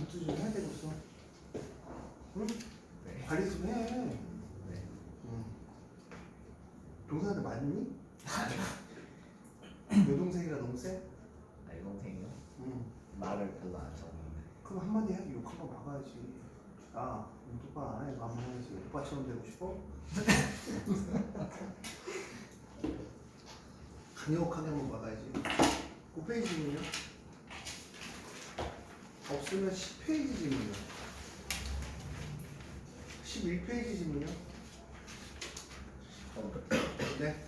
검토 좀 해야 되겠어. 응? 네. 관리 좀 해. 네. 응. 동생한테 맞니? 아니요. 여동생이라 너무 세? 알동생이요? 응. 말을 별로 안 적는데. 그럼 한마디 해야지. 욕 한번 막아야지. 야, 똑바로 안 해. 너 한번 해야지. 오빠처럼 되고 싶어? 강력하게 한번 막아야지. 9페이지 질문이요? 없으면 10페이지 질문이요. 11페이지 질문이요? 네.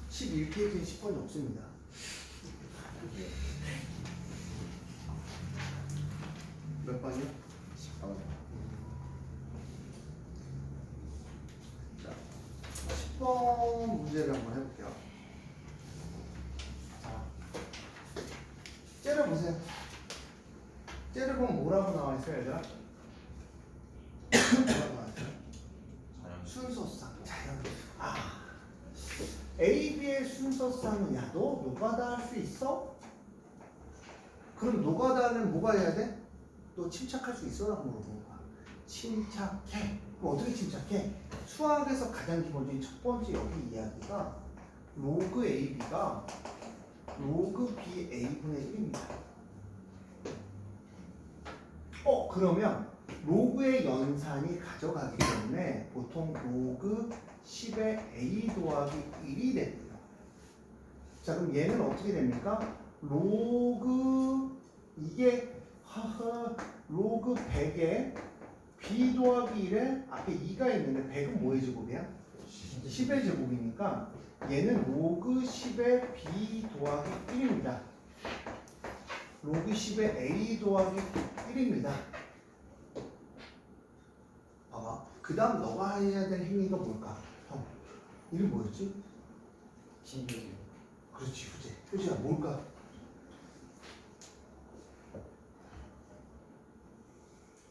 11페이지에 10번이 없습니다. 몇 번이요? 10번. 자, 10번 문제를 한번 해볼게요. 자, 째려보세요. 째려보면 뭐라고 나와있어요, 얘들아? 뭐라고 나와있어요? 순서상, 자연. 아, A, B의 순서상은 야, 너 노가다 할 수 있어? 그럼 노가다는 뭐가 해야 돼? 너 침착할 수 있어? 라고 물어보는 거야. 침착해. 그럼 어떻게 침착해? 수학에서 가장 기본적인 첫 번째 여기 이야기가 로그 AB가 로그 BA분의 1입니다. 그러면 로그의 연산이 가져가기 때문에 보통 로그 10의 A 더하기 1이 되고요. 자, 그럼 얘는 어떻게 됩니까? 로그 이게 로그 100에 B 더하기 1에 앞에 2가 있는데 100은 뭐의 제곱이야? 10의 제곱이니까 얘는 로그 10의 B 더하기 1입니다. 로그 10의 A 더하기 1입니다. 봐봐. 그 다음 너가 해야 될 행위가 뭘까? 형, 이름 뭐였지? 신규. 그렇지, 휴재. 휴재가 뭘까?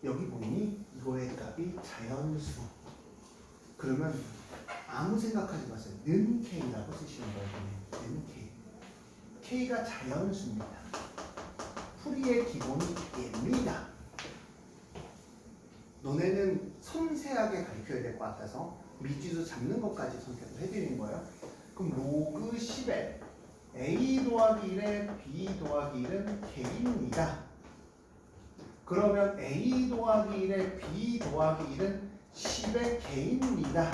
여기 보니 이거의 값이 자연수. 그러면 아무 생각하지 마세요. 는 K라고 쓰시는 거예요. 는 K. K가 자연수입니다. 풀이의 기본이 얘입니다. 너네는 섬세하게 가르쳐야 될 것 같아서 밑줄도 잡는 것까지 선택을 해드리는 거예요. 그럼 로그 10에 A 더하기 1에 B 더하기 1은 K입니다. 그러면 A 더하기 1에 B 더하기 1은 10의 K입니다.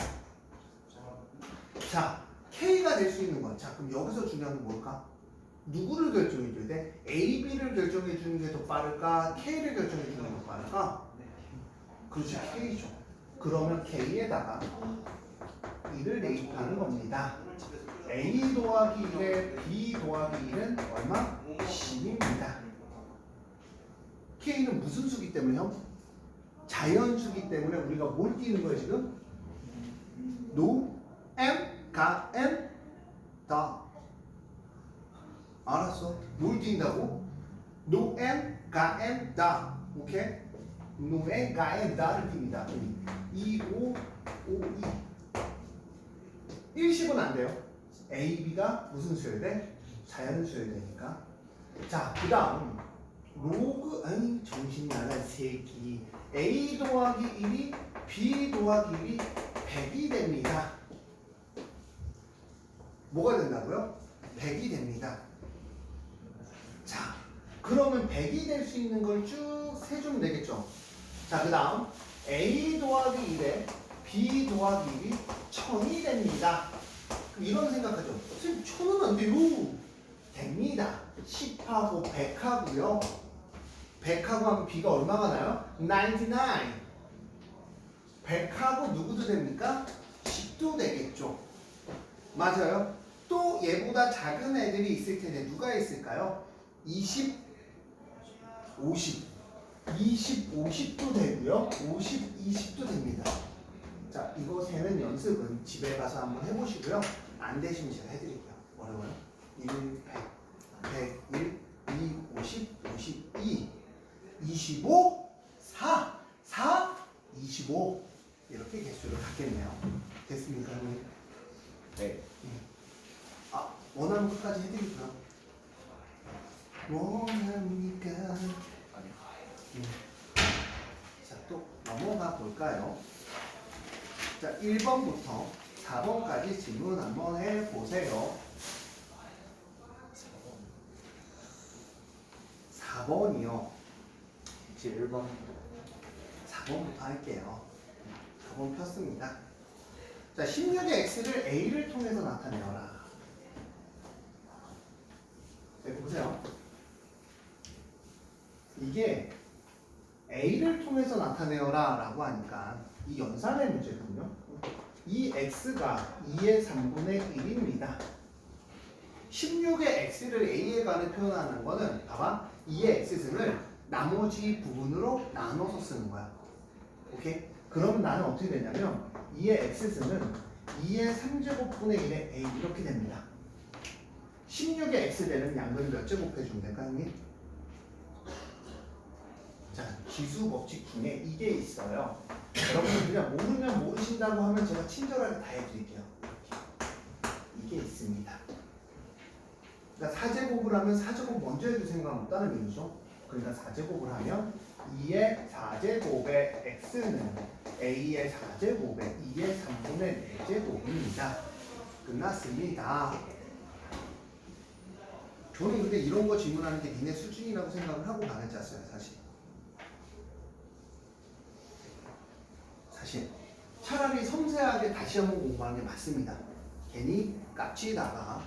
자, K가 될 수 있는 건, 자, 그럼 여기서 중요한 건 뭘까? 누구를 결정해 줘야 돼? A, B를 결정해 주는 게 더 빠를까? K를 결정해 주는 게 더 빠를까? 그렇지, K죠. 그러면 K에다가 1을 대입하는 겁니다. A 더하기 1에 B 더하기 1은 얼마? 10입니다. K는 무슨 수기 때문에 형? 자연수기 때문에 우리가 뭘 띄는 거예요 지금? 노, M, 가, M, 다. 알았어. 뭘 띈다고? 노, M, 가, M, 다. 오케이? 노, M, 가, M, 다를 띱니다. 2, 5, 5, 2. 1식은 안 돼요. A, B가 무슨 수여야 돼? 자연수여야 되니까. 자, 그 다음 로그, 아니 정신 나간 새끼. A 더하기 1이 B 더하기 1이 100이 됩니다. 뭐가 된다고요? 100이 됩니다. 자, 그러면 100이 될 수 있는 걸 쭉 세주면 되겠죠? 자, 그 다음 A 더하기 1에 B 더하기 1이 1000이 됩니다. 그럼 이런 생각하죠. 선생님 1000은 안 돼요. 됩니다. 10하고 100하고요. 100하고 하면 B가 얼마가 나요? 99. 100하고 누구도 됩니까? 10도 되겠죠. 맞아요. 또 얘보다 작은 애들이 있을 텐데 누가 있을까요? 20, 50. 20, 50도 되고요. 50, 20도 됩니다. 자, 이거 세는 연습은 집에 가서 한번 해보시고요. 안 되시면 제가 해드릴게요. 어려워요? 1, 100, 101, 2, 50, 52, 25, 4, 4, 25 이렇게 개수를 갖겠네요. 됐습니까? 네. 아, 원하는 것까지 해드리고요. 원합니까? 아니요. 볼까요? 자, 1번부터 4번까지 질문 한번 해보세요. 4번이요. 혹시 1번 4번부터 할게요. 4번 폈습니다. 자, 16의 x를 a를 통해서 나타내어라. 네, 보세요. 이게 a를 통해서 나타내어라 라고 하니까 이 연산의 문제거든요. 이 x가 2의 3분의 1입니다. 16의 x를 a에 관해 표현하는 거는 봐봐. 2의 x승을 나머지 부분으로 나눠서 쓰는 거야. 오케이? 그럼 나는 어떻게 되냐면 2의 x승은 2의 3제곱분의 1의 a 이렇게 됩니다. 16의 x되는 양을 몇 제곱 해주면 될까요, 형님? 자, 기수 법칙 중에 이게 있어요. 여러분들 그냥 모르면 모르신다고 하면 제가 친절하게 다 해드릴게요. 이게 있습니다. 그러니까 4제곱을 하면 4제곱 먼저 해도 상관없다는 얘기죠. 그러니까 4제곱을 하면 2의 4제곱의 x는 a의 4제곱의 2의 3분의 4제곱입니다. 끝났습니다. 저는 근데 이런 거 질문하는 게 니네 수준이라고 생각을 하고 가르쳤어요, 사실. 사실 차라리 섬세하게 다시 한번 공부하는 게 맞습니다. 괜히 깝치다가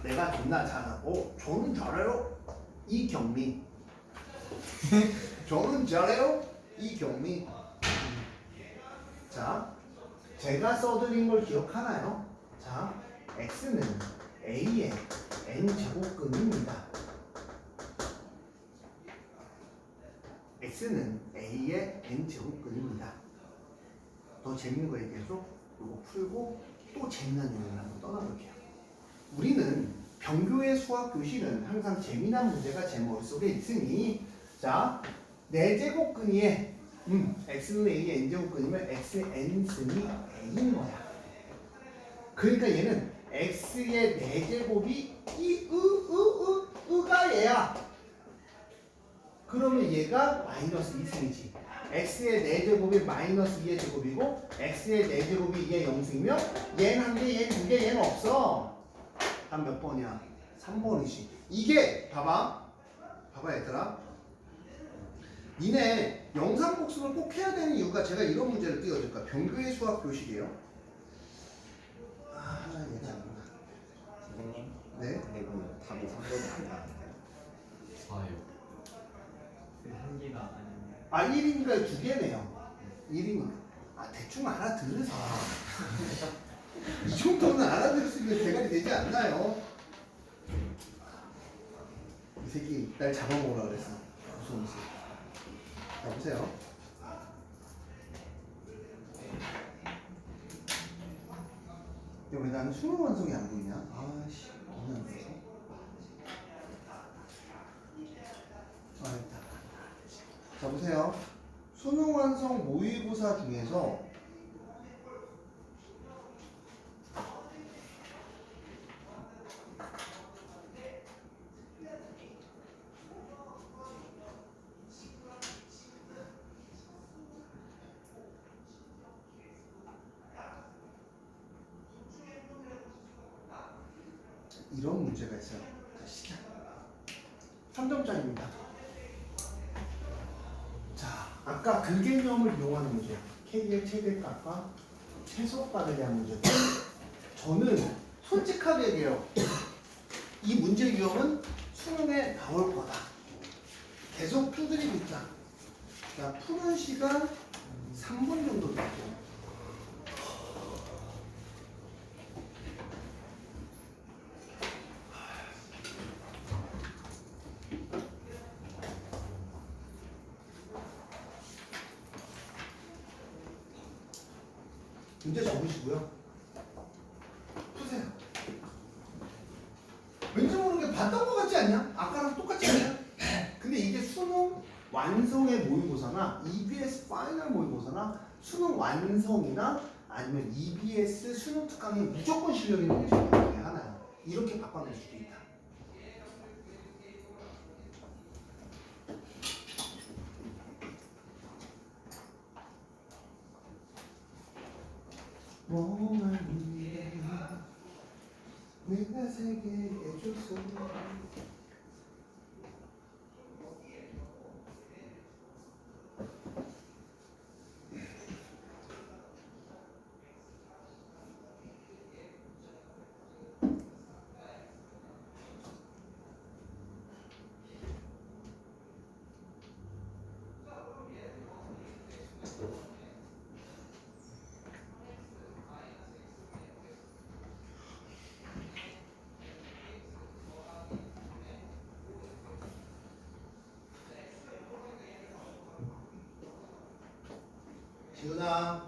내가 존나 잘하고 저는 잘해요 이경미 저는 잘해요 이경미. 자, 제가 써드린 걸 기억하나요? 자, x는 a의 n제곱근입니다. x는 a의 n제곱근입니다. 더 재밌는 거 얘기해서 이거 풀고 또 재미난 내용을 한번 떠나볼게요. 우리는 병교의 수학 교실은 항상 재미난 문제가 제 머릿속에 있으니 자, 4제곱근이에 x는 a의 n제곱근이면 x의 n승이 a인 거야. 그러니까 얘는 x의 4제곱이 으가 얘야. 그러면 얘가 마이너스 2승이지. x의 4제곱이 마이너스 2의 제곱이고 x의 4제곱이 2의 0승이면 얘는 한 개, 얘는 2개, 얘는 없어. 한 몇 번이야? 3번이지. 이게 봐봐 얘들아. 니네 영상 복습을 꼭 해야 되는 이유가 제가 이런 문제를 띄워줄까? 병교의 수학 교실이에요. 아, 얘가 안 나와. 선생님? 네? 근데 그 답이 3번이 안 나왔는데요. 4요. 한 개가 아니면 아, 1이니까 2개네요. 1이니까. 아, 대충 알아들으세요. 이 정도는 알아들을 수 있는 대가리 되지 않나요? 이 새끼 날 잡아먹으라 그랬어. 무서운 새끼. 자, 보세요. 야, 왜 나는 수능 완성이 안 보이냐? 아씨, 너무 안 보여서. 아, 됐다. 자, 보세요. 수능 완성 모의고사 중에서 이런 문제가 있어요. 자, 시작. 3점짜리입니다. 자, 아까 그 개념을 이용하는 문제예요. K의 최대값과 최소값에 대한 문제고, 저는 솔직하게 얘기해요. 이 문제 유형은 수능에 나올 거다. 계속 두드리고 있다. 자, 푸는 시간 3분 정도 되고. 문제 적으시고요. 푸세요. 왠지 모르게 봤던 것 같지 않냐? 아까랑 똑같지 않냐? 근데 이게 수능 완성의 모의고사나 EBS 파이널 모의고사나 수능 완성이나 아니면 EBS 수능 특강에 무조건 실력 있는 문제 중에 하나야. 이렇게 바꿔낼 수도 있다. 원합니다. 내가 세게 해줘서 지훈아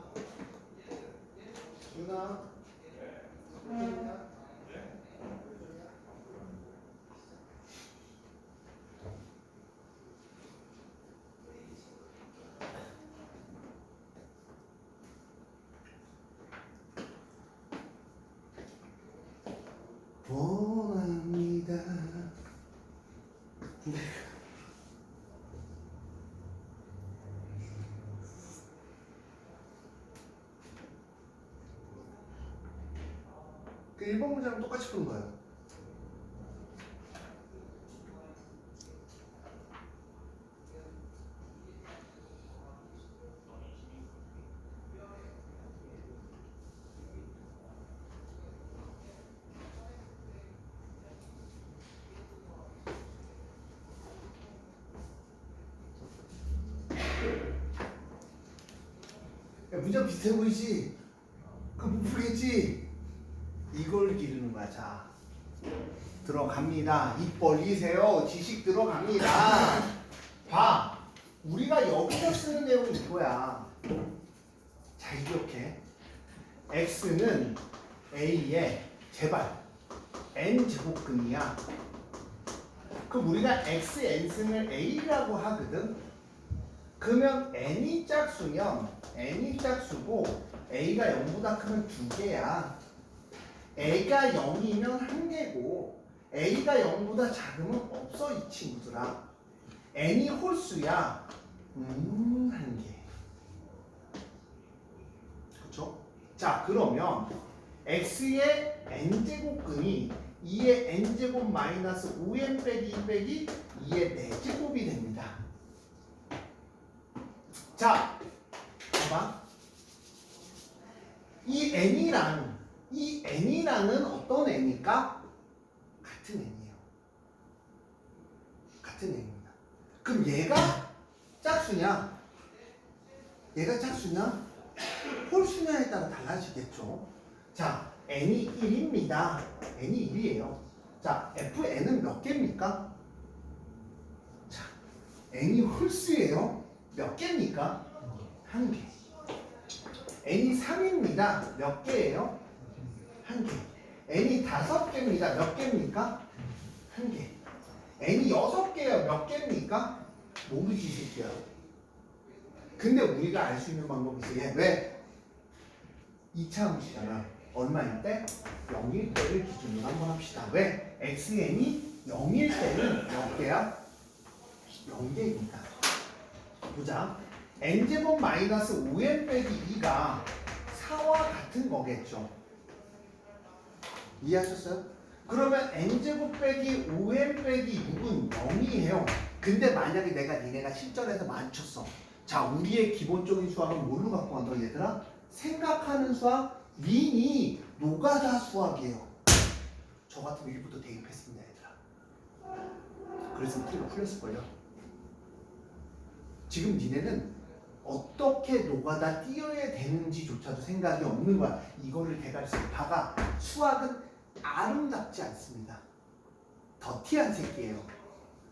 원합니다. 그 1번 문제랑 똑같이 푸는 거예요. 야, 문제가 비슷해 보이지? 그럼 못 풀겠지? 이걸 기르는 거야. 자, 들어갑니다. 입 벌리세요. 지식 들어갑니다. 봐. 우리가 여기서 쓰는 내용이 이거야. 잘 기억해. x는 a의 제발 n제곱근이야. 그럼 우리가 x, n승을 a라고 하거든. 그러면 n이 짝수면 n이 짝수고 a가 0보다 크면 2개야. a가 0이면 1개고 a가 0보다 작으면 없어 이 친구들아. n이 홀수야. 1개. 그쵸? 자 그러면 x의 n제곱근이 2의 n제곱 마이너스 5n 빼기 2 빼기 2의 4제곱이 됩니다. 자 봐봐. 이 n이랑은 어떤 n일까? 같은 n이에요. 같은 n입니다. 그럼 얘가 짝수냐? 얘가 짝수냐? 홀수냐에 따라 달라지겠죠. 자, n이 1입니다. n이 1이에요. 자, fn은 몇 개입니까? 자, n이 홀수예요. 몇 개입니까? 1개. n이 3입니다. 몇 개예요? 1개. n이 5개입니다. 몇 개입니까? 1개. n이 6개예요. 몇 개입니까? 모르지 이 새끼야. 근데 우리가 알 수 있는 방법이 있어. 얘 왜? 2차 함수잖아. 얼마일 때? 0일 때를 기준으로 한번 합시다. 왜? xn이 0일 때는 몇 개야? 0개입니다. 보자. n제곱 마이너스 5n 빼기 2가 4와 같은 거겠죠. 이해하셨어요? 그러면 n제곱 빼기 5n 빼기 6은 0이에요. 근데 만약에 니네가 실전에서 맞췄어. 자, 우리의 기본적인 수학은 뭘로 갖고 간다 얘들아? 생각하는 수학, 미니, 노가다 수학이에요. 저 같으면 1부터 대입했습니다 얘들아. 그래서 풀이가 풀렸을걸요. 지금 니네는 어떻게 노가다 띄어야 되는지조차도 생각이 없는 거야. 이거를 대가리 쓰고 봐가 수학은 아름답지 않습니다. 더티한 새끼예요.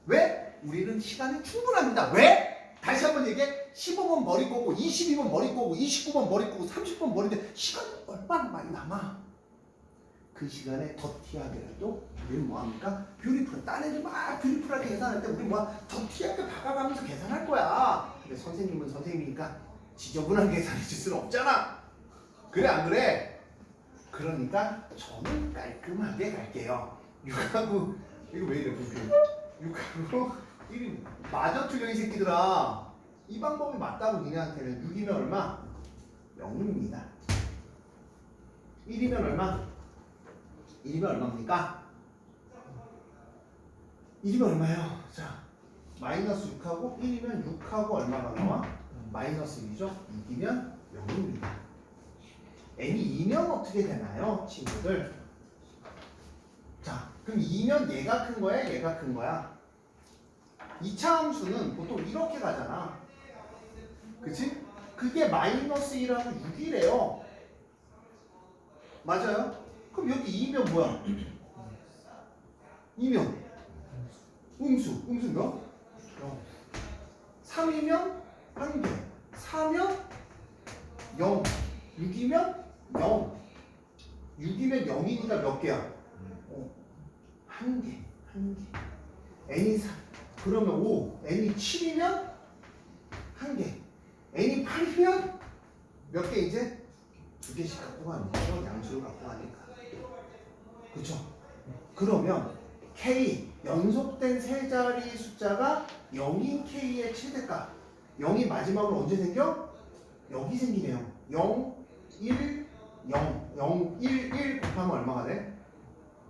왜? 우리는 시간이 충분합니다. 왜? 다시 한번 얘기해. 15번 머리 꼬고 22번 머리 꼬고 29번 머리 꼬고 30번 머리인데 시간이 얼마나 많이 남아. 그 시간에 더티하게라도 우리는 뭐합니까? 뷰티풀. 딴 애들 막 뷰티풀하게 계산할 때 우리 더티하게 박아가면서 계산할 거야. 근데 선생님은 선생님이니까 지저분한 계산해 줄 수는 없잖아. 그래 안 그래? 그러니까 저는 깔끔하게 갈게요. 6하고 이거 왜 이래 불필 6하고 1이 맞아 틀려 이 새끼들아. 이 방법이 맞다고 니네한테는 6이면 얼마? 0입니다. 1이면 얼마? 1이면 얼마입니까? 1이면 얼마예요? 자, 마이너스 6하고 1이면 6하고 얼마가 나와? 마이너스 1이죠? 6이면 0입니다. n이 2면 어떻게 되나요? 친구들. 자, 그럼 2면 얘가 큰 거야? 얘가 큰 거야? 2차 함수는 보통 이렇게 가잖아. 그치? 그게 마이너스 1하고 6이래요. 맞아요? 그럼 여기 2면 뭐야? 2면 음수. 음수 몇? 0. 3이면 1개. 4면 0. 6이면 0. 6이면 0이니까 몇 개야? 1개. 1개. n이 4. 그러면 5. n이 7이면 1개. n이 8이면 몇 개 이제? 2개씩 갖고 가는 거죠. 양수를 갖고 가니까. 그쵸? 그러면 k 연속된 세 자리 숫자가 0인 k의 최대값. 0이 마지막으로 언제 생겨? 여기 생기네요. 0, 1, 0, 0, 1, 1 곱하면 얼마가 돼?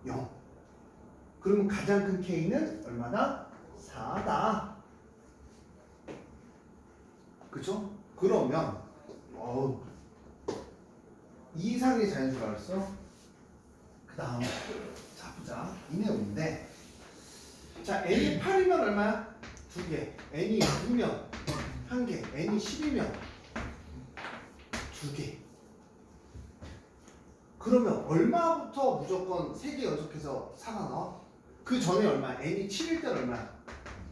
0. 그러면 가장 큰 k는 얼마다? 4다. 그쵸? 그러면 이 이상의 자연수가 그랬어? 그 다음 자 보자. 이 내용인데 자 n이 8이면 얼마야? 2개. n이 9면 1개. n이 10이면 2개. 그러면 얼마부터 무조건 3개 연속해서 4가 나와? 그 전에 얼마? n이 7일 때는 얼마야?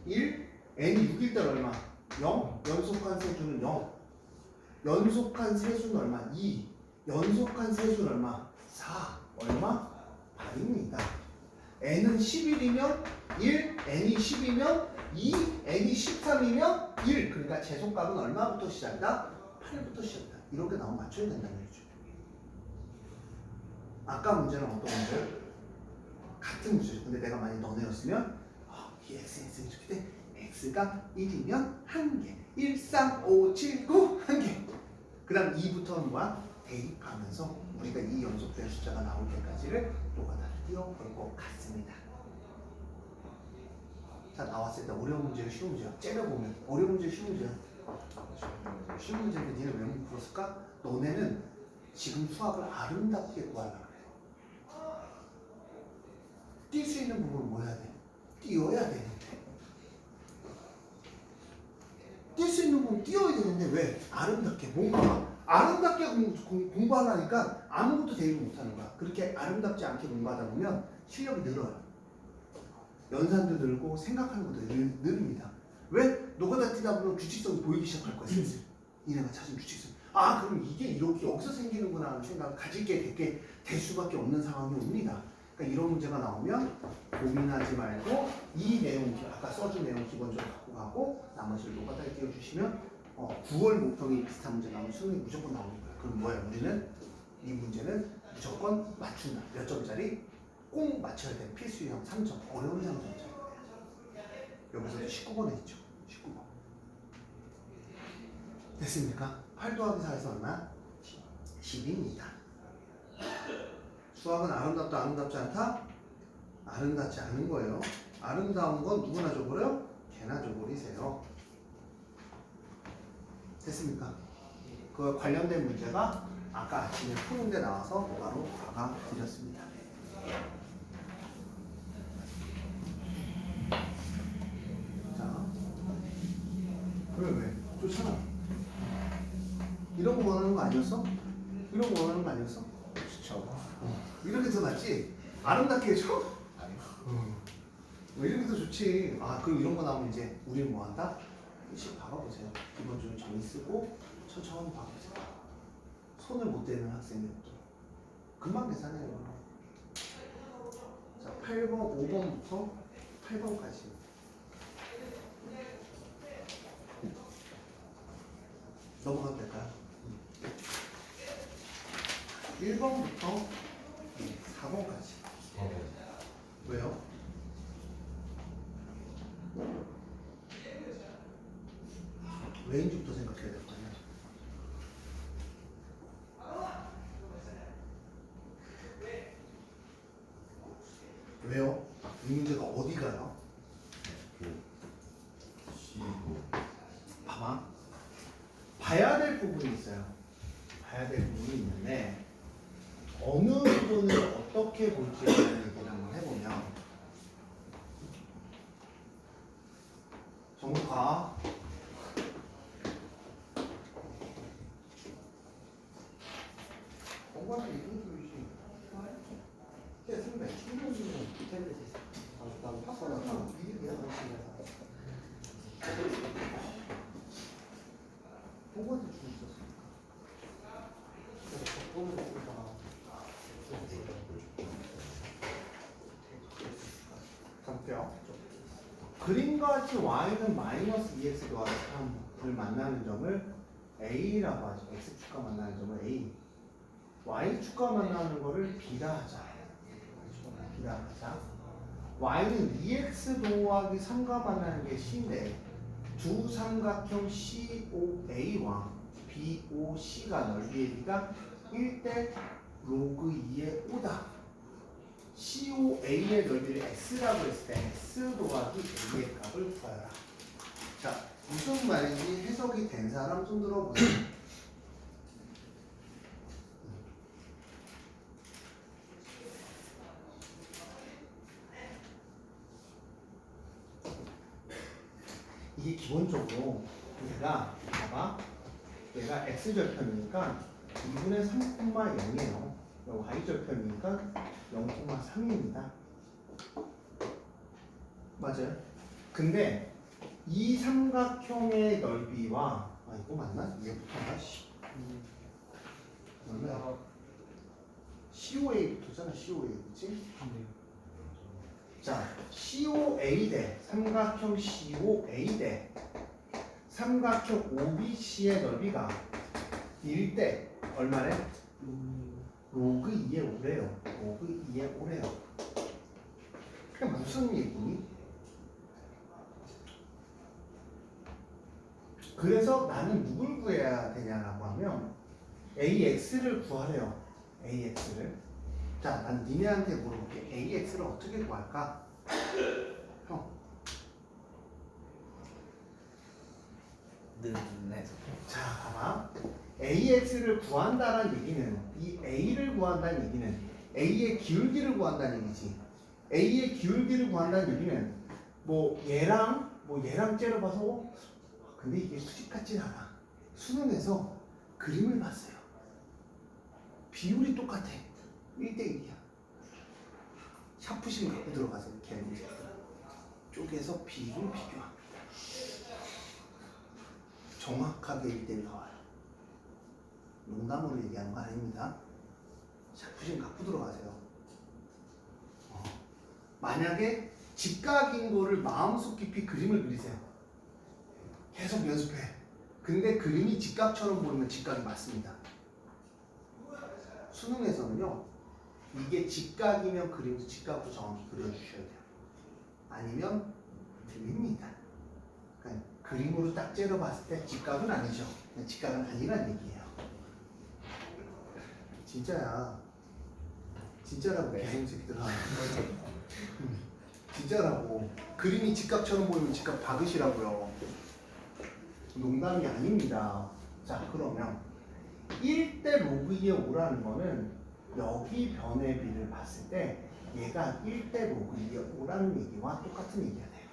1. n이 6일 때는 얼마? 0. 연속한 세수는 0. 연속한 세수는 얼마? 2. 연속한 세수는 얼마? 4. 얼마? 8입니다. n은 11이면 1, n이 10이면 2, n이 13이면 1. 그러니까 제속값은 얼마부터 시작이다? 8부터 시작이다. 이렇게 나오면 맞춰야 된다는 얘기죠. 아까 문제는 어떤 문제? 같은 문제죠. 근데 내가 만약 너네였으면 이 x는 이렇게 돼. x가 1이면 1개. 1, 3, 5, 7, 9 1개. 그 다음 2부터는 뭐야? 대입하면서 우리가 이 연속된 숫자가 나올 때까지를 노가다를 띄워볼 것 같습니다. 자, 나왔을 때 어려운 문제를 쉬운 문제야. 째려보면 어려운 문제 쉬운 문제야. 쉬운 문제인데 니네 왜 못 풀었을까? 너네는 지금 수학을 아름답게 구하려고 그래. 뛸 수 있는 부분은 뭐 해야 돼? 뛰어야 되는데. 뛸 수 있는 부분 뛰어야 되는데 왜? 아름답게 뭔가 아름답게 공부하려니까 아무것도 대입을 못하는 거야. 그렇게 아름답지 않게 공부하다 보면 실력이 늘어요. 연산도 늘고 생각하는 것도 늘립니다. 왜? 노가다 뛰다 보면 규칙성이 보이기 시작할 거야. 슬슬. 이네가 찾은 규칙성. 아 그럼 이게 이렇게 여기서 생기는구나 하는 생각을 가질 게 될 수밖에 없는 상황이 옵니다. 그러니까 이런 문제가 나오면 고민하지 말고 이 내용, 아까 써준 내용 기본적으로 갖고 가고 나머지를 노가다에 띄워주시면 9월 목표이 비슷한 문제 나오면 수능이 무조건 나오는 거야. 그럼 뭐야? 우리는 이 문제는 무조건 맞춘다. 몇 점짜리? 꼭 맞춰야 돼. 필수 유형 3점. 어려운 3점짜리. 여기서도 19번에 있죠. 19번. 됐습니까? 8 더하기 4에서 얼마야? 10입니다. 수학은 아름답다, 아름답지 않다? 아름답지 않은 거예요. 아름다운 건 누구나 줘버려? 개나 줘버리세요. 됐습니까? 그 관련된 문제가 아까 아침에 푸는데 나와서 바로 박아드렸습니다. 자, 왜? 좋잖아. 이런 거 원하는 거 아니었어? 이런 거 원하는 거 아니었어? 그쵸. 이렇게 더 낫지? 아름답게 해줘? 아니요. 이렇게 더 좋지. 아, 그리고 이런 거 나오면 이제 우리는 뭐 한다? 일씩 박아보세요. 기본적으로 정의 쓰고 천천히 박아보세요. 손을 못 대는 학생들도 금방 계산해요. 자, 8번, 5번부터 8번까지. 넘어가도 될까요? 1번부터 4번까지. 왜요? 왜인지부터 생각해야 될 거 아니야. 어디 가요? 봐봐. 봐야 될 부분이 있어요. 봐야 될 부분이 있는데 어느 부분을 어떻게 볼지에 대한 얘기를 한번 해보면 정국 가. 정국한테 이런 소리지. 쟤 선배, 충분히 텔레비전. 난 파서나 다 이게 정국한테 주고 있었으니까. 볼게요. 그림과 같이 y는 마이너스 2x 더하기 3을 만나는 점을 a라고 하죠. x축과 만나는 점을 a, y축과 만나는 거를 b라 하자. b라 하자. y는 2x 더하기 3과 만나는 게 c인데 두 삼각형 COA와 BOC가 넓이의 비가 1대 로그 2의 5다. COA의 넓이를 X라고 했을 때 X 더하기 A의 값을 구하라. 자, 무슨 말인지 해석이 된 사람 손 들어보세요. 이게 기본적으로 얘가 봐봐, 얘가 X절편이니까 2분의 3,0이에요. Y절편이니까 0,3입니다. 맞아요? 근데 이 삼각형의 넓이와 이거 맞나? 얘부터가 얼마야? COA부터잖아. COA, 그치? 자, COA 대 삼각형 COA 대 삼각형 OBC의 넓이가 1대 얼마래? 로그 2의 5래요. 로그 2의 5래요. 그게 무슨 얘기니? 그래서 나는 누굴 구해야 되냐라고 하면 AX를 구하래요. AX를. 자, 난 니네한테 물어볼게. AX를 어떻게 구할까? 형. 네. 자, 봐봐. AX를 구한다는 얘기는 이 A를 구한다는 얘기는 A의 기울기를 구한다는 얘기지. A의 기울기를 구한다는 얘기는 뭐 얘랑 째려봐서 근데 이게 수직 같진 않아. 수능에서 그림을 봤어요. 비율이 똑같아. 1대1이야. 샤프심 갖고 들어가서 이렇게 쪼개서 비율을 비교합니다. 정확하게 1대1 나와요. 농담으로 얘기하는 거 아닙니다. 샤프심 갖고 들어가세요. 만약에 직각인 거를 마음속 깊이 그림을 그리세요. 계속 연습해. 근데 그림이 직각처럼 보이면 직각이 맞습니다. 수능에서는요, 이게 직각이면 그림도 직각으로 정확히 그려주셔야 돼요. 아니면 틀립니다. 그러니까 그림으로 딱 째려봤을 때 직각은 아니죠. 직각은 아니란 얘기예요. 진짜야. 진짜라고 개새끼들아. 진짜라고. 그림이 직각처럼 보이면 직각 박으시라고요. 농담이 아닙니다. 자, 그러면 1대 로그 2의 5라는 거는 여기 변의 비를 봤을 때 얘가 1대 로그 2의 5라는 얘기와 똑같은 얘기가 돼요.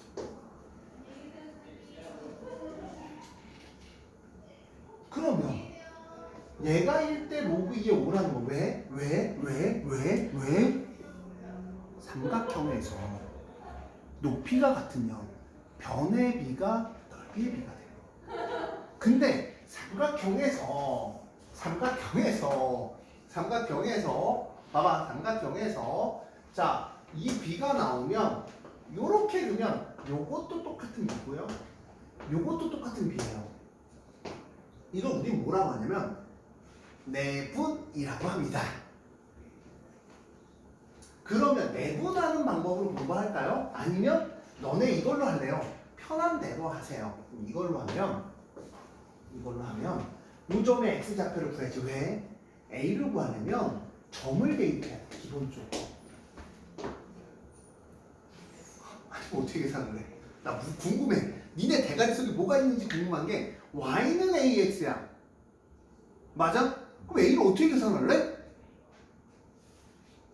그러면 얘가 1대 로그 2의 5라는 거 왜? 삼각형에서 높이가 같으면 변의 비가 넓이의 비가 돼요. 근데 삼각형에서 봐봐. 삼각형에서 자, 이 비가 나오면 요렇게 그냥 요것도 똑같은 비고요. 요것도 똑같은 비예요. 이걸 우리 뭐라고 하냐면 내분이라고 합니다. 그러면 내분하는 방법으로 공부할까요? 아니면 너네 이걸로 할래요? 편한 대로 하세요. 이걸로 하면 요 점의 x좌표를 구해야지. 왜? a를 구하려면 점을 대입해야 돼. 기본적으로. 같으면 어떻게 계산을 해? 나 궁금해. 니네 대가리 속에 뭐가 있는지 궁금한 게 y는 ax야. 맞아? 그럼 a를 어떻게 계산할래?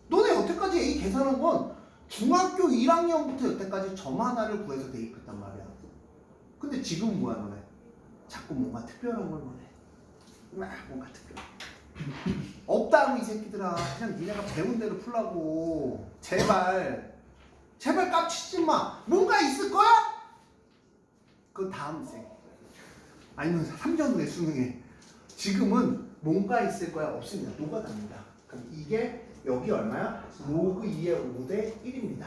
너네 여태까지 a 계산한 건 중학교 1학년부터 여태까지 점 하나를 구해서 대입했단 말이야. 근데 지금 뭐야 너네? 자꾸 뭔가 특별한 걸 원해. 뭔가 특별. 없다고 이 새끼들아. 그냥 니네가 배운 대로 풀라고. 제발 깝치지 마. 뭔가 있을 거야? 그건 다음 생. 아니면 3년 후에 수능에. 지금은 뭔가 있을 거야? 없습니다. 노가다입니다. 그럼 이게 여기 얼마야? 로그 2의 5대 1입니다.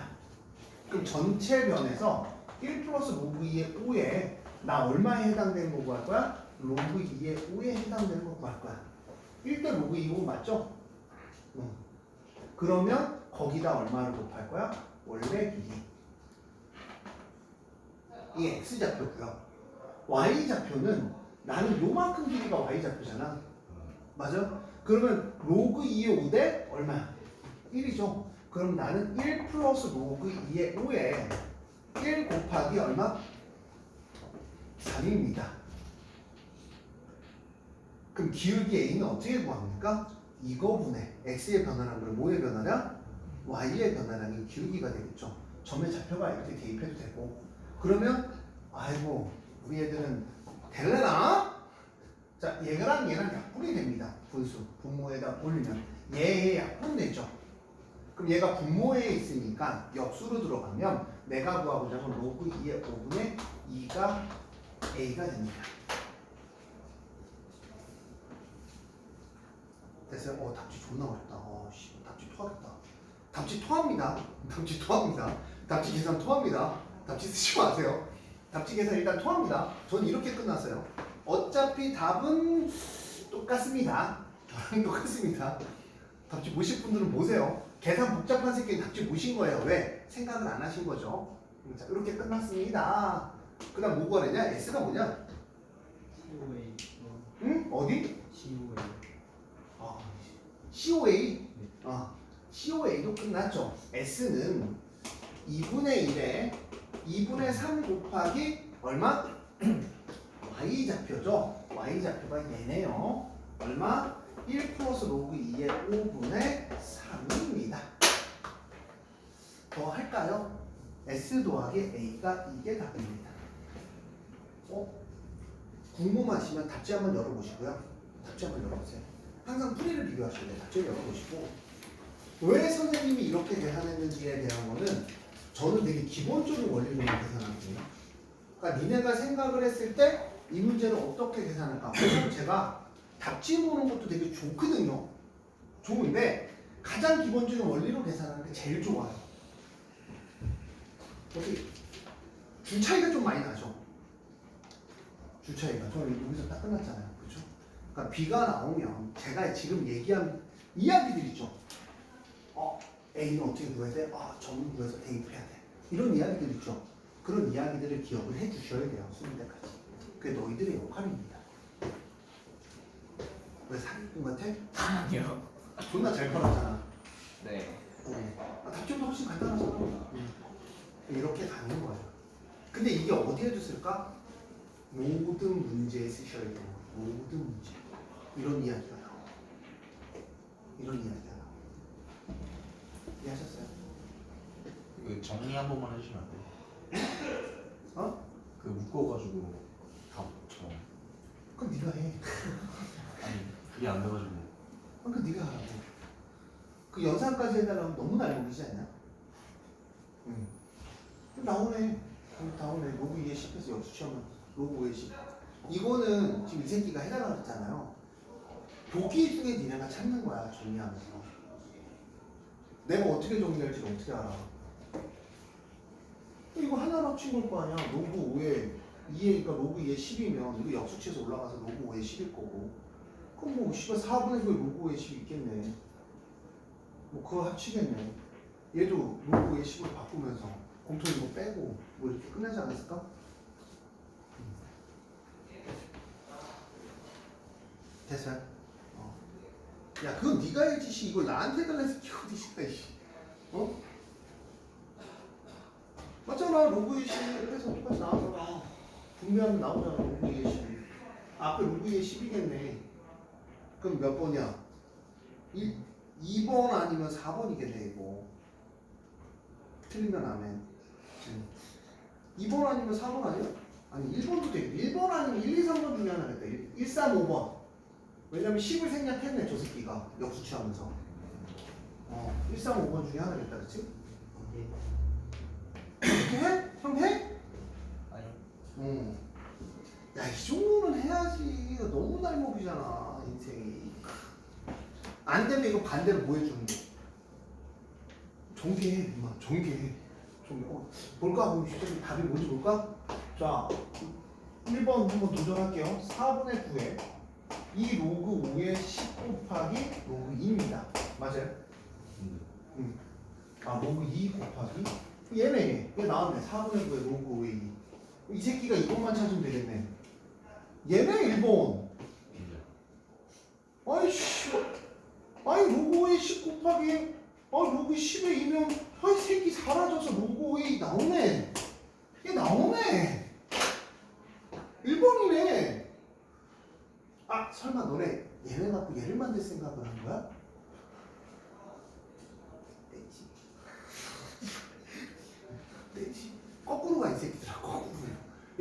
그럼 전체 변에서 1 플러스 로그 2의 5에 나 얼마에 해당되는 거 구할 거야? 로그 2의 5에 해당되는 거 구할 거야. 1대 로그 2, 5 맞죠? 그러면 거기다 얼마를 곱할 거야? 원래 길이. 이게 X좌표고요. Y좌표는 나는 요만큼 길이가 Y좌표잖아. 맞아? 그러면 로그 2의 5대 얼마야? 1이죠. 그럼 나는 1 플러스 로그 2의 5에 1 곱하기 얼마? 3입니다. 그럼 기울기 A는 어떻게 구합니까? 이거분의 X의 변화란 걸 뭐의 변화냐? Y의 변화라는 기울기가 되겠죠. 점의 좌표가 이렇게 대입해도 되고. 그러면 아이고 우리 애들은 될래나? 자 얘랑 약분이 됩니다. 분수 분모에다 올리면 얘의 약분 되죠. 그럼 얘가 분모에 있으니까 역수로 들어가면 내가 구하고자 하는 로그 2의 5분의 2가 A가 됩니다. 됐어요? 답지 존나 어렵다. 답지 토하겠다. 답지 토합니다. 답지 토합니다. 답지 계산 토합니다. 답지 쓰지 마세요. 답지 계산 일단 토합니다. 전 이렇게 끝났어요. 어차피 답은 똑같습니다. 저랑 똑같습니다. 답지 보실 분들은 보세요. 계산 복잡한 새끼 답지 보신 거예요. 왜? 생각을 안 하신 거죠. 자, 이렇게 끝났습니다. 그 다음 뭐 구하느냐? S가 뭐냐? COA. 응? 어디? COA. COA. COA도 끝났죠. S는 2분의 1에 2분의 3 곱하기 얼마? Y좌표죠. Y좌표가 얘네요. 얼마? 1 플러스 로그 2의 5분의 3입니다. 더 할까요? S 더하기 A가 이게 답입니다. 궁금하시면 답지 한번 열어보시고요. 답지 한번 열어보세요. 항상 풀이를 비교하셔야 돼요. 답지를 열어보시고 왜 선생님이 이렇게 계산했는지에 대한 거는 저는 되게 기본적인 원리로만 계산하거든요. 그러니까 니네가 생각을 했을 때 이 문제를 어떻게 계산할까? 왜냐면 제가 답지 보는 것도 되게 좋거든요. 좋은데 가장 기본적인 원리로 계산하는 게 제일 좋아요. 여기 줄 차이가 좀 많이 나죠. 줄 차이가. 저는 여기서 딱 끝났잖아요. 그렇죠? 그러니까 B가 나오면 제가 지금 얘기한 이야기들 있죠. A는 어떻게 구해야 돼? 점을 구해서 대입해야 돼. 이런 이야기들 있죠. 그런 이야기들을 기억을 해 주셔야 돼요. 수능 때까지. 그게 너희들의 역할입니다. 왜 사기꾼 같아? 아니요. 존나 잘 팔았잖아. 네. 답변도 훨씬 간단하잖아. 이렇게 가는 거예요. 근데 이게 어디에도 쓸까? 모든 문제에 쓰셔야 돼요. 모든 문제. 이런 이야기가 나와요. 이런 이야기가 나와요. 이해하셨어요? 그 정리 한 번만 해주시면 안 돼요? 그 묶어가지고 답처럼. 그럼 네가 해. 아니 그게 안 돼가지고. 그 네가 하라고. 그 연산까지 해달라면 너무 날먹이지 않냐? 나오네. 나오네. 로그 2에 10에서 역수 취하면 로그 5에 10. 이거는 지금 이 새끼가 해달라고 했잖아요. 보기 중에 니네가 찾는 거야. 정리하면서. 내가 어떻게 정리할지 어떻게 알아? 이거 하나로 합친 걸 거 아니야. 로그 5에 2에니까 로그 2에 10이면 이거 역수치에서 올라가서 로그 5에 10일 거고. 그럼 뭐 4분의 9에 로그 5에 10이 있겠네. 뭐 그거 합치겠네. 얘도 로그 5에 10으로 바꾸면서 공통 이거 빼고 뭐 이렇게 끝나지 않았을까? 됐어요? 야 그건 네가 해야지. 이걸 나한테 달라서 어디 씨가 씨. 맞잖아. 로그의 10에서 똑같이 나오잖아. 분명히 나오잖아. 로그의 10. 앞에 로그의 10이겠네. 그럼 몇 번이야? 2번 아니면 4번이겠네 이거. 틀리면 안 해. 2번 아니면 4번 아니야? 아니 1번도 돼. 1번 아니면 1, 2, 3번 중에 하나겠다. 1, 3, 5번. 왜냐면 10을 생략했네 저 새끼가. 역수 취하면서. 1, 3, 5번 중에 하나겠다. 그치? 이렇게 해? 형 해? 아니요. 야, 이 정도는 해야지. 이거 너무 날먹이잖아, 인생이. 안 되면 이거 반대로 뭐 해주는 거? 전개해, 임마. 전개해. 전개. 볼까? 그럼 실제로 답이 뭔지 볼까? 자, 1번 한번 도전할게요. 4분의 9에 이 로그 5의 10 곱하기 로그 2입니다. 맞아요? 로그 2 곱하기 얘네. 얘 나왔네. 4분의 9에 로그 5의 2. 이 새끼가 이것만 찾으면 되겠네. 얘네 1번. 아이씨. 아니 로그 5의 10 곱하기 로그 10의 2면 아이 새끼 사라져서 로그 5의 2 나오네. 얘 나오네. 1번이네. 설마 너네 얘네 갖고 얘를 만들 생각을 한 거야? 떼지. 거꾸로 가 이 새끼들아. 거꾸로.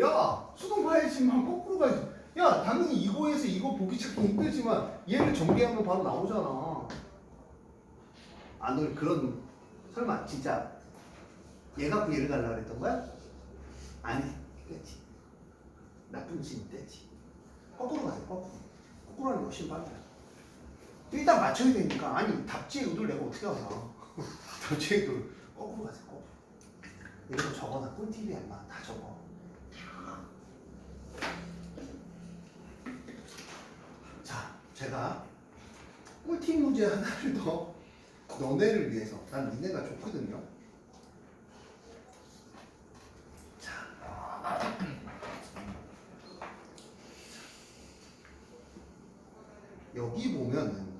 야 수동 파일식만 거꾸로 가야지. 야 당연히 이거에서 이거 보기 찾기 힘들지만 얘를 전개하면 바로 나오잖아. 너 그런 설마 진짜 얘 갖고 얘를 가려고 그랬던 거야? 아니 그렇지. 나쁜 짓 떼지. 거꾸로 가세요. 거꾸로 하는 게 훨씬 빠르다. 일단 맞춰야 되니까. 아니 답지의 의도를 내가 어떻게 알아. 답지의 의도를 거꾸로 가세요. 거꾸로. 이런 거 적어놔. 꿀팁이야 인마. 다 적어. 자, 제가 꿀팁 문제 하나를 더 너네를 위해서. 난 니네가 좋거든요. 자, 여기 보면은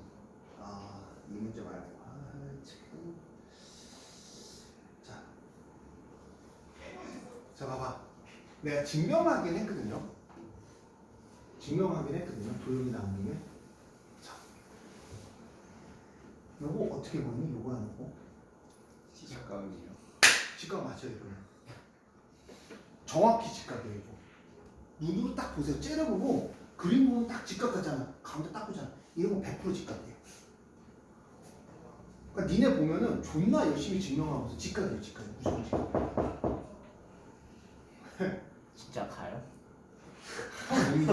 이 문제 말고 참. 자, 봐봐. 내가 증명하긴 했거든요. 도형이 나온 김에. 자, 요거 어떻게 보니? 요거 하는 거? 시작감이요. 직각 맞춰요, 이거. 정확히 직각이에요, 이거. 눈으로 딱 보세요. 째려보고 그림 보면 딱 직각 같잖아. 가운데 딱 보잖아. 이런 거 100% 직각이에요. 그러니까 니네 보면은 존나 열심히 증명하면서 직각이에요, 무조건 직각. 진짜 가요? 형 못 믿어?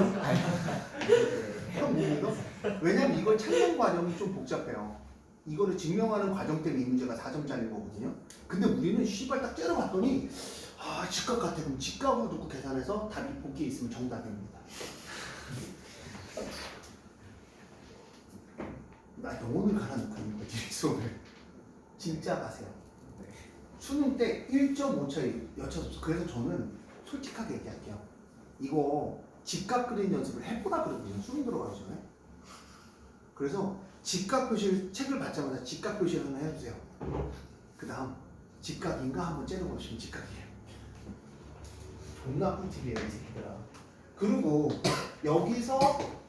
형 못 믿어? 왜냐면 이걸 찾는 과정이 좀 복잡해요. 이거를 증명하는 과정 때문에 이 문제가 4점짜리인 거거든요. 근데 우리는 씨발 딱 째려봤더니 직각 같아. 그럼 직각으로 놓고 계산해서 답이 복귀에 있으면 정답입니다. 나 영혼을 갈아놓고 있는 거지, 수업을. 진짜 가세요. 수능 때 1.5 차이 여차없어. 그래서 저는 솔직하게 얘기할게요. 이거 직각 그리는 연습을 해보라 그러거든요. 수능 들어가기 전에. 그래서 직각 표시를 책을 받자마자 직각 표시를 하나 해주세요. 그 다음 직각인가 한번 째려보시면 직각이에요. 존나 꿀팁이에요 이 새끼들아. 그리고 여기서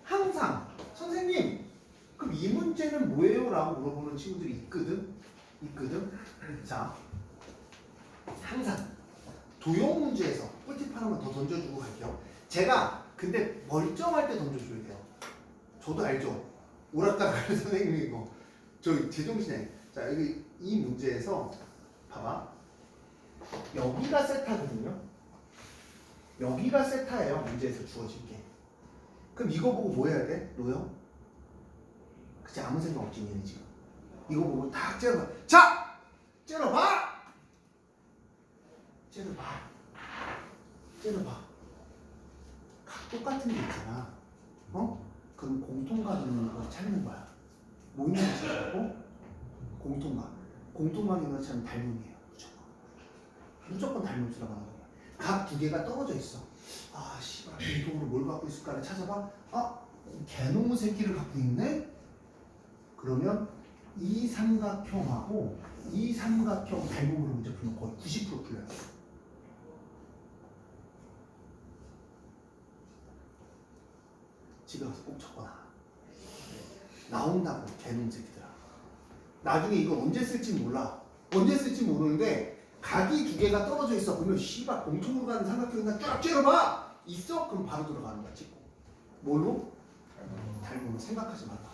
항상 선생님 그럼 이 문제는 뭐예요? 라고 물어보는 친구들이 있거든. 자, 항상 도형 문제에서 꿀팁 하나만 더 던져주고 갈게요. 제가 근데 멀쩡할 때 던져줘야 돼요. 저도 알죠. 오락가락 선생님이 이거 저 제정신에. 자, 여기 이 문제에서 봐봐. 여기가 세타거든요. 여기가 세타예요. 문제에서 주어진 게. 그럼 이거 보고 뭐 해야 돼? 노형? 그치, 아무 생각 없지 얘는 지금. 이거 보고 딱 째려봐. 자! 째려봐! 각 똑같은 게 있잖아. 그럼 공통감 있는 거 찾는 거야. 뭐 있는 거 찾고? 공통감. 공통감 있는 거 찾으면 닮음이에요. 무조건 닮음 들어가는 거야. 각 두 개가 떨어져 있어. 씨발 공통으로 뭘 갖고 있을까를 찾아봐. 개놈의 새끼를 갖고 있네? 그러면 이 삼각형하고 이 삼각형 닮음으로 문제 풀면 거의 90% 풀려요. 집에 가서 꼭 적어놔. 나온다고 개놈 새끼들아. 나중에 이거 언제 쓸지 몰라. 언제 쓸지 모르는데 각이 두 개가 떨어져 있어. 그러면 씨발 공통으로 가는 삼각형이나 쫙 째려봐. 있어? 그럼 바로 들어가는 거야. 찍고. 뭘로? 닮으면 생각하지 말라.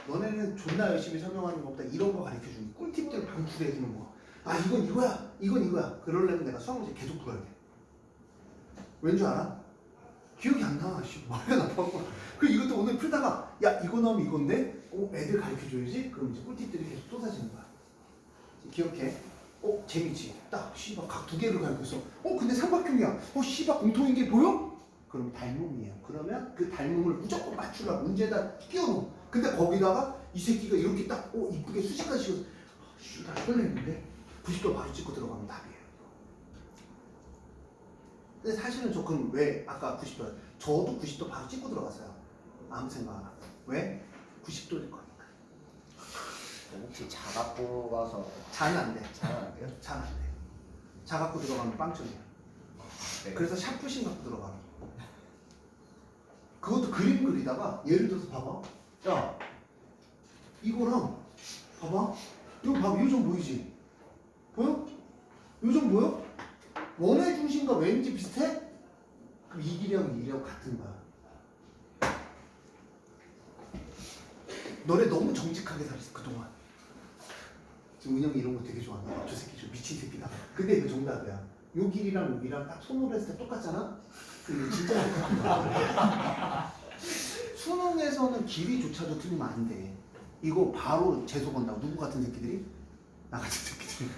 너네는 존나 열심히 설명하는 것보다 이런 거 가르쳐주는 꿀팁들 방출해 주는 거. 아 이건 이거야. 이건 이거야. 그러려면 내가 수학 문제 계속 풀어야 돼. 왠 줄 알아? 기억이 안 나. 씨, 머리가 나빠갖고. 그 이것도 오늘 풀다가 야 이거 나오면 이건데 애들 가르쳐줘야지. 그럼 이제 꿀팁들이 계속 쏟아지는 거야. 기억해. 재밌지. 딱 씨발 각 두 개를 가르쳤어. 근데 삼각형이야. 씨발 공통인 게 보여? 그럼 닮음이에요. 그러면 그 닮음을 무조건 맞추려고 문제에다 끼워놓어. 근데 거기다가 이 새끼가 이렇게 딱 이쁘게 수식까지 씌워서 씨발 설레는데 90도 바로 찍고 들어가면 답이에요. 근데 사실은 저 그럼 왜 아까 90도 저도 90도 바로 찍고 들어갔어요. 아무 생각 안 하고. 왜? 90도일 거니까. 혹시 자각보러 가서 자는 안 돼. 자는 안 돼요? 자는 안 돼. 자 갖고 들어가면 빵점이야. 네. 그래서 샤프심 갖고 들어가. 그것도 그림 그리다가 예를 들어서 봐봐. 야 이거랑 봐봐. 이거 봐봐. 요점 보이지? 보여? 요점 보여? 원의 중심과 왠지 비슷해? 그럼 이 길이하고 이 길이하고 같은 거야. 너네 너무 정직하게 살았어 그동안. 지금 은영이 이런 거 되게 좋아한다. 저 새끼 좀 미친 새끼다. 근데 이거 정답이야. 요 길이랑 여기랑 딱 손으로 했을 때 똑같잖아? 근데 진짜 똑같아. 수능에서는 길이조차도 틀리면 안 돼. 이거 바로 재수 건다고. 누구 같은 새끼들이? 나 같은 새끼들이.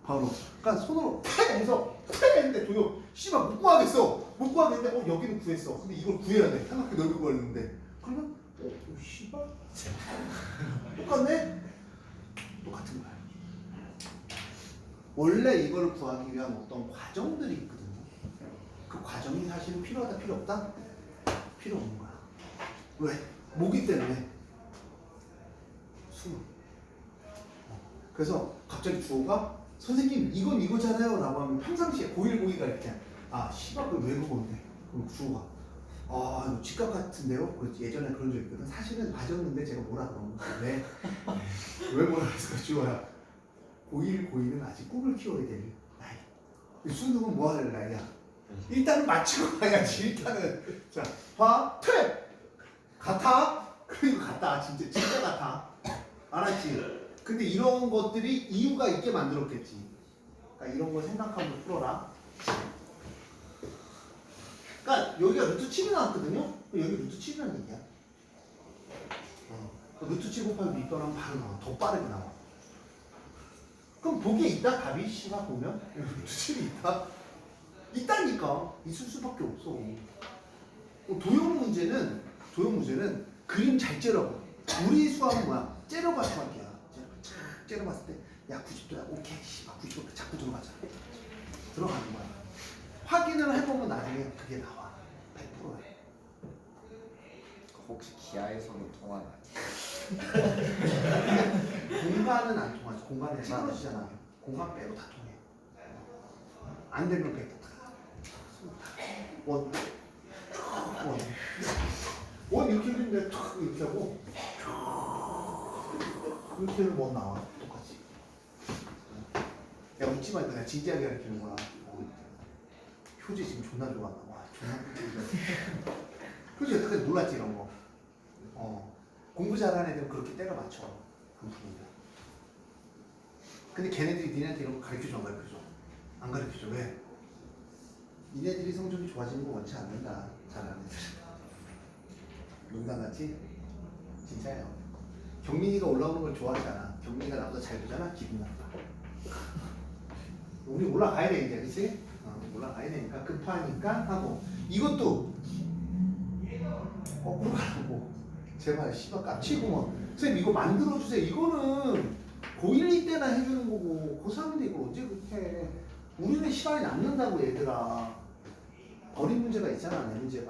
바로. 그러니까 손으로 탁 해서 탁 했는데 도요. 씨발 못 구하겠어. 못 구하겠는데 여기는 구했어. 근데 이걸 구해야 돼. 삼각형 넓이 구하는데. 그러면 씨발 똑같네? 똑같은 거야. 원래 이걸 구하기 위한 어떤 과정들이 있거든요. 그 과정이 사실은 필요하다 필요 없다? 필요 없는 거야. 왜? 모기 때문에. 수능. 그래서 갑자기 주호가 선생님 이건 이거잖아요 라고 하면 평상시에 고1 고2가 이렇게 씨발 그걸 왜 그건데? 그럼 주호가 이거 직각 같은데요? 예전에 그런 적 있거든. 사실은 맞았는데 제가 뭐라 그러는 거야. 왜 뭐라 그랬을까 주호야. 고1 고2는 아직 꿈을 키워야 될 나이. 수능은 뭐 할 나이야? 일단은 맞추고 가야지. 일단은 자 봐. 퇴! 같아? 그리고 같다. 진짜 같아. 알았지? 근데 이런 것들이 이유가 있게 만들었겠지. 그러니까 이런 걸 생각하면서 풀어라. 그러니까 여기가 루트 7이 나왔거든요. 여기 루트 7이라는 얘기야. 루트 7 곱하기 밑변하면 바로 나와. 더 빠르게 나와. 그럼 보기에 있다? 답이 씨가 보면 루트 7이 있다? 있다니까. 있을 수밖에 없어. 도형 문제는 그림 잘 째려봐. 우리 수학은 뭐야? 째려봐 수학이야. 째려봤을 때 야 90도야. 오케이 씨발 90도 자꾸 들어가자. 들어가는 거야. 확인을 해보면 나중에 그게 나와. 100%야. 혹시 기아에서도 통하나요? 공간은 안 통하지. 공간은 찌그러지잖아. 공간 빼고 다 통해. 안 되면 100%. 원 이렇게 했는데 탁 이렇게 하고 이렇게 하면 원 나와. 똑같이. 야 웃지 말고 내가 진지하게 가르치는 거야. 효재 지금 존나 좋아한다. 와 존나 효재 여태까지 몰랐지 이런 거. 공부 잘하는 애들은 그렇게 때려 맞춰. 근데 걔네들이 니네한테 이런 거 가르쳐줘 안 가르쳐줘? 안 가르쳐줘. 왜? 니네들이 성적이 좋아지는 거 원치 않는다. 잘하는 애들. 농담 같지? 진짜예요. 경민이가 올라오는 걸 좋아하지 않아. 경민이가 나보다 잘 보잖아. 기분 나빠. 우리 올라가야 돼 이제, 그치? 올라가야 되니까 급하니까 하고 이것도 거꾸로 가라고. 제발 씨발 깝치고 뭐 선생님 이거 만들어주세요. 이거는 고1, 2 때나 해주는 거고 고3인데 이걸 언제 그렇게 해. 우리는 시간이 남는다고 얘들아. 어린 문제가 있잖아. 내 문제가.